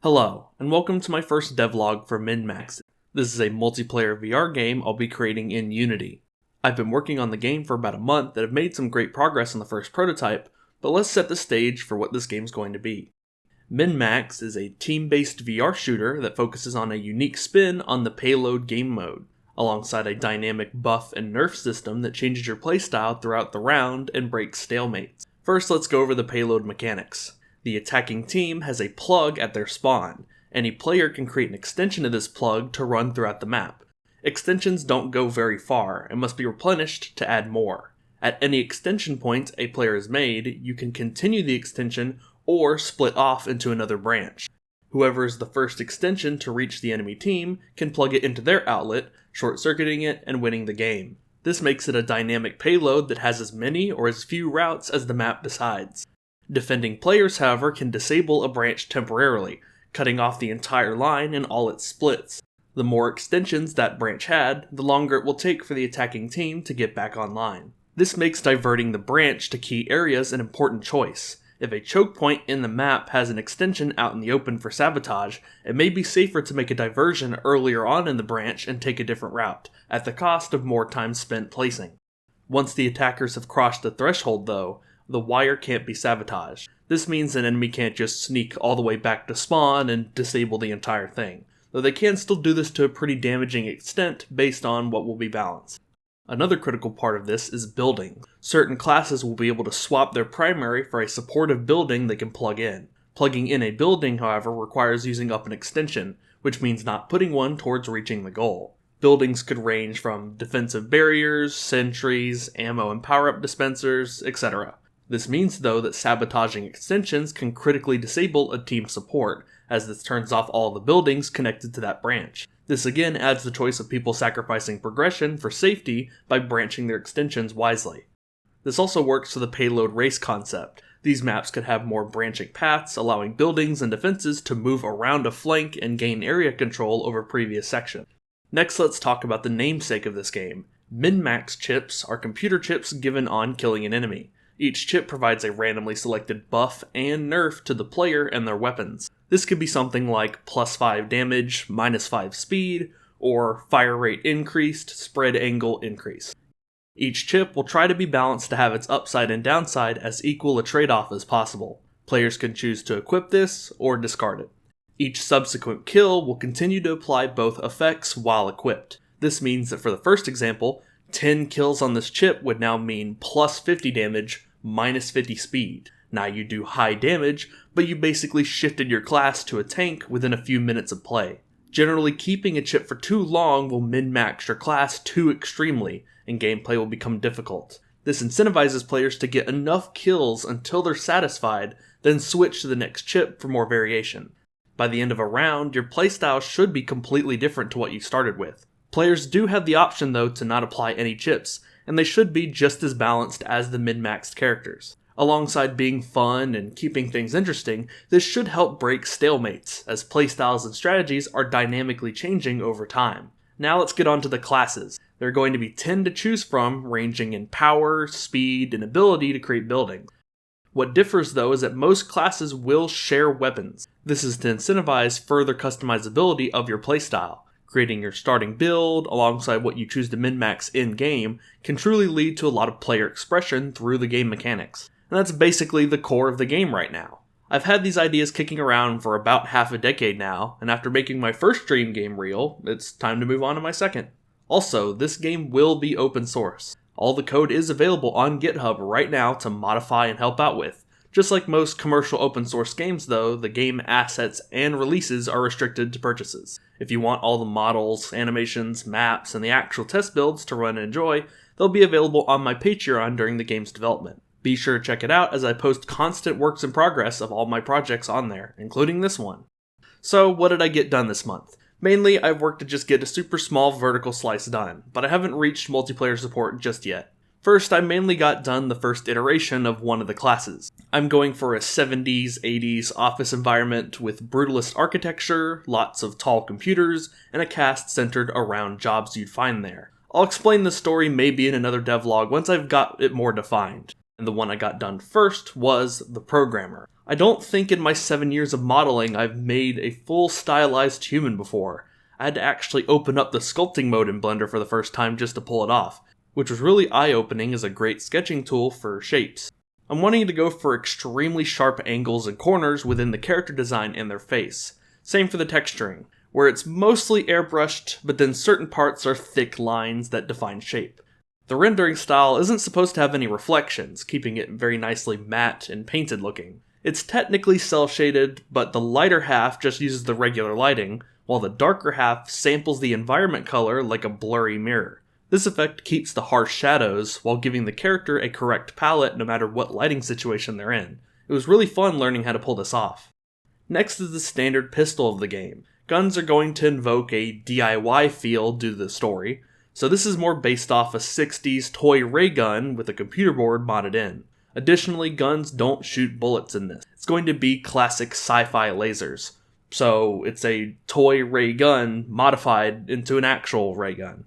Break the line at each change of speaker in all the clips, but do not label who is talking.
Hello, and welcome to my first devlog for Min-Max. This is a multiplayer VR game I'll be creating in Unity. I've been working on the game for about a month and have made some great progress on the first prototype, but let's set the stage for what this game's going to be. Min-Max is a team-based VR shooter that focuses on a unique spin on the Payload game mode, alongside a dynamic buff and nerf system that changes your playstyle throughout the round and breaks stalemates. First, let's go over the Payload mechanics. The attacking team has a plug at their spawn. Any player can create an extension of this plug to run throughout the map. Extensions don't go very far and must be replenished to add more. At any extension point a player has made, you can continue the extension or split off into another branch. Whoever is the first extension to reach the enemy team can plug it into their outlet, short-circuiting it and winning the game. This makes it a dynamic payload that has as many or as few routes as the map decides. Defending players, however, can disable a branch temporarily, cutting off the entire line and all its splits. The more extensions that branch had, the longer it will take for the attacking team to get back online. This makes diverting the branch to key areas an important choice. If a choke point in the map has an extension out in the open for sabotage, it may be safer to make a diversion earlier on in the branch and take a different route, at the cost of more time spent placing. Once the attackers have crossed the threshold though, the wire can't be sabotaged. This means an enemy can't just sneak all the way back to spawn and disable the entire thing, though they can still do this to a pretty damaging extent based on what will be balanced. Another critical part of this is building. Certain classes will be able to swap their primary for a supportive building they can plug in. Plugging in a building, however, requires using up an extension, which means not putting one towards reaching the goal. Buildings could range from defensive barriers, sentries, ammo and power-up dispensers, etc. This means, though, that sabotaging extensions can critically disable a team's support, as this turns off all the buildings connected to that branch. This again adds the choice of people sacrificing progression for safety by branching their extensions wisely. This also works for the payload race concept. These maps could have more branching paths, allowing buildings and defenses to move around a flank and gain area control over previous sections. Next, let's talk about the namesake of this game. Min-Max chips are computer chips given on killing an enemy. Each chip provides a randomly selected buff and nerf to the player and their weapons. This could be something like +5 damage, -5 speed, or fire rate increased, spread angle increase. Each chip will try to be balanced to have its upside and downside as equal a trade-off as possible. Players can choose to equip this or discard it. Each subsequent kill will continue to apply both effects while equipped. This means that for the first example, 10 kills on this chip would now mean +50 damage, -50 speed. Now you do high damage, but you basically shifted your class to a tank within a few minutes of play. Generally, keeping a chip for too long will min-max your class too extremely, and gameplay will become difficult. This incentivizes players to get enough kills until they're satisfied, then switch to the next chip for more variation. By the end of a round, your playstyle should be completely different to what you started with. Players do have the option though to not apply any chips, and they should be just as balanced as the min-maxed characters. Alongside being fun and keeping things interesting, this should help break stalemates, as playstyles and strategies are dynamically changing over time. Now let's get on to the classes. There are going to be 10 to choose from, ranging in power, speed, and ability to create buildings. What differs though is that most classes will share weapons. This is to incentivize further customizability of your playstyle. Creating your starting build, alongside what you choose to min-max in-game, can truly lead to a lot of player expression through the game mechanics. And that's basically the core of the game right now. I've had these ideas kicking around for about half a decade now, and after making my first dream game real, it's time to move on to my second. Also, this game will be open source. All the code is available on GitHub right now to modify and help out with. Just like most commercial open source games though, the game assets and releases are restricted to purchases. If you want all the models, animations, maps, and the actual test builds to run and enjoy, they'll be available on my Patreon during the game's development. Be sure to check it out as I post constant works in progress of all my projects on there, including this one. So what did I get done this month? Mainly, I've worked to just get a super small vertical slice done, but I haven't reached multiplayer support just yet. First, I mainly got done the first iteration of one of the classes. I'm going for a 70s, 80s office environment with brutalist architecture, lots of tall computers, and a cast centered around jobs you'd find there. I'll explain the story maybe in another devlog once I've got it more defined. and the one I got done first was the programmer. I don't think in my 7 years of modeling I've made a full stylized human before. I had to actually open up the sculpting mode in Blender for the first time just to pull it off, which was really eye-opening as a great sketching tool for shapes. I'm wanting to go for extremely sharp angles and corners within the character design and their face. Same for the texturing, where it's mostly airbrushed, but then certain parts are thick lines that define shape. The rendering style isn't supposed to have any reflections, keeping it very nicely matte and painted looking. It's technically cel-shaded, but the lighter half just uses the regular lighting, while the darker half samples the environment color like a blurry mirror. This effect keeps the harsh shadows while giving the character a correct palette no matter what lighting situation they're in. It was really fun learning how to pull this off. Next is the standard pistol of the game. Guns are going to invoke a DIY feel due to the story, so this is more based off a 60s toy ray gun with a computer board modded in. Additionally, guns don't shoot bullets in this. It's going to be classic sci-fi lasers, so it's a toy ray gun modified into an actual ray gun.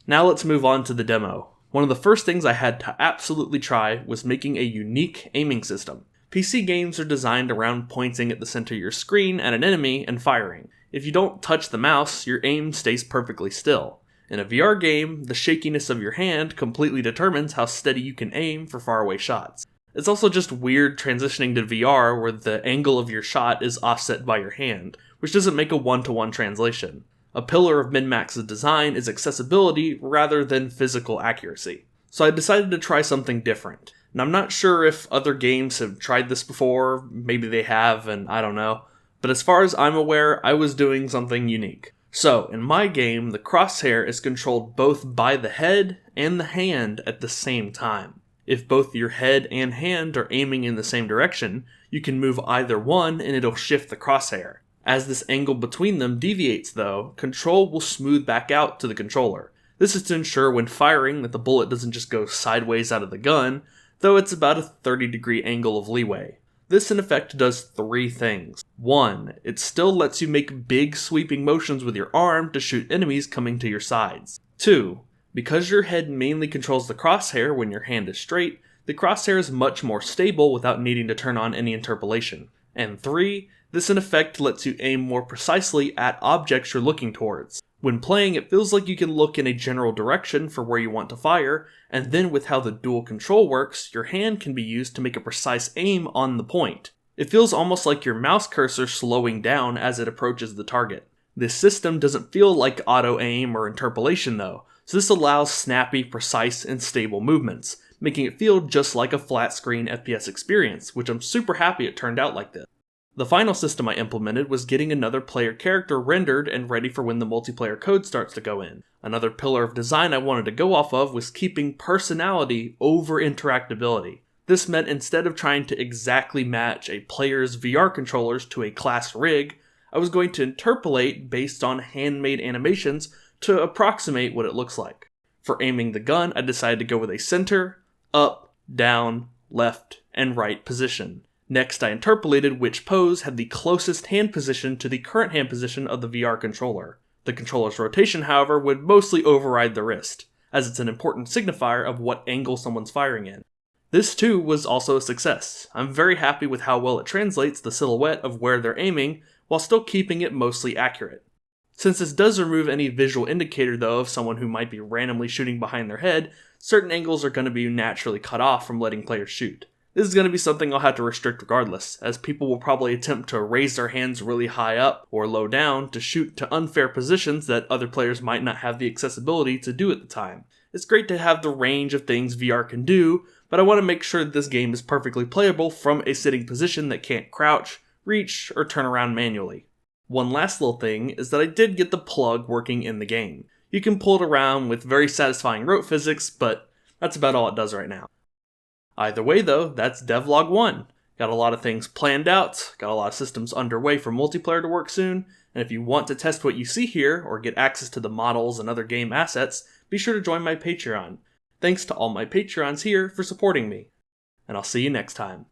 Now let's move on to the demo. One of the first things I had to absolutely try was making a unique aiming system. PC games are designed around pointing at the center of your screen at an enemy and firing. If you don't touch the mouse, your aim stays perfectly still. In a VR game, the shakiness of your hand completely determines how steady you can aim for faraway shots. It's also just weird transitioning to VR where the angle of your shot is offset by your hand, which doesn't make a one-to-one translation. A pillar of Min-Max's design is accessibility rather than physical accuracy. So I decided to try something different. And I'm not sure if other games have tried this before, maybe they have and I don't know. But as far as I'm aware, I was doing something unique. So, in my game, the crosshair is controlled both by the head and the hand at the same time. If both your head and hand are aiming in the same direction, you can move either one and it'll shift the crosshair. As this angle between them deviates though, control will smooth back out to the controller. This is to ensure when firing that the bullet doesn't just go sideways out of the gun, though it's about a 30-degree angle of leeway. This in effect does 3 things. 1. It still lets you make big sweeping motions with your arm to shoot enemies coming to your sides. 2. Because your head mainly controls the crosshair when your hand is straight, the crosshair is much more stable without needing to turn on any interpolation. And 3. This in effect lets you aim more precisely at objects you're looking towards. When playing, it feels like you can look in a general direction for where you want to fire, and then with how the dual control works, your hand can be used to make a precise aim on the point. It feels almost like your mouse cursor slowing down as it approaches the target. This system doesn't feel like auto-aim or interpolation though, so this allows snappy, precise, and stable movements, making it feel just like a flat-screen FPS experience, which I'm super happy it turned out like this. The final system I implemented was getting another player character rendered and ready for when the multiplayer code starts to go in. Another pillar of design I wanted to go off of was keeping personality over interactability. This meant instead of trying to exactly match a player's VR controllers to a class rig, I was going to interpolate based on handmade animations to approximate what it looks like. For aiming the gun, I decided to go with a center, up, down, left, and right position. Next, I interpolated which pose had the closest hand position to the current hand position of the VR controller. The controller's rotation, however, would mostly override the wrist, as it's an important signifier of what angle someone's firing in. This too was also a success. I'm very happy with how well it translates the silhouette of where they're aiming, while still keeping it mostly accurate. Since this does remove any visual indicator though of someone who might be randomly shooting behind their head, certain angles are going to be naturally cut off from letting players shoot. This is going to be something I'll have to restrict regardless, as people will probably attempt to raise their hands really high up or low down to shoot to unfair positions that other players might not have the accessibility to do at the time. It's great to have the range of things VR can do, but I want to make sure that this game is perfectly playable from a sitting position that can't crouch, reach, or turn around manually. One last little thing is that I did get the plug working in the game. You can pull it around with very satisfying rote physics, but that's about all it does right now. Either way though, that's Devlog 1. Got a lot of things planned out, got a lot of systems underway for multiplayer to work soon, and if you want to test what you see here, or get access to the models and other game assets, be sure to join my Patreon. Thanks to all my Patreons here for supporting me. And I'll see you next time.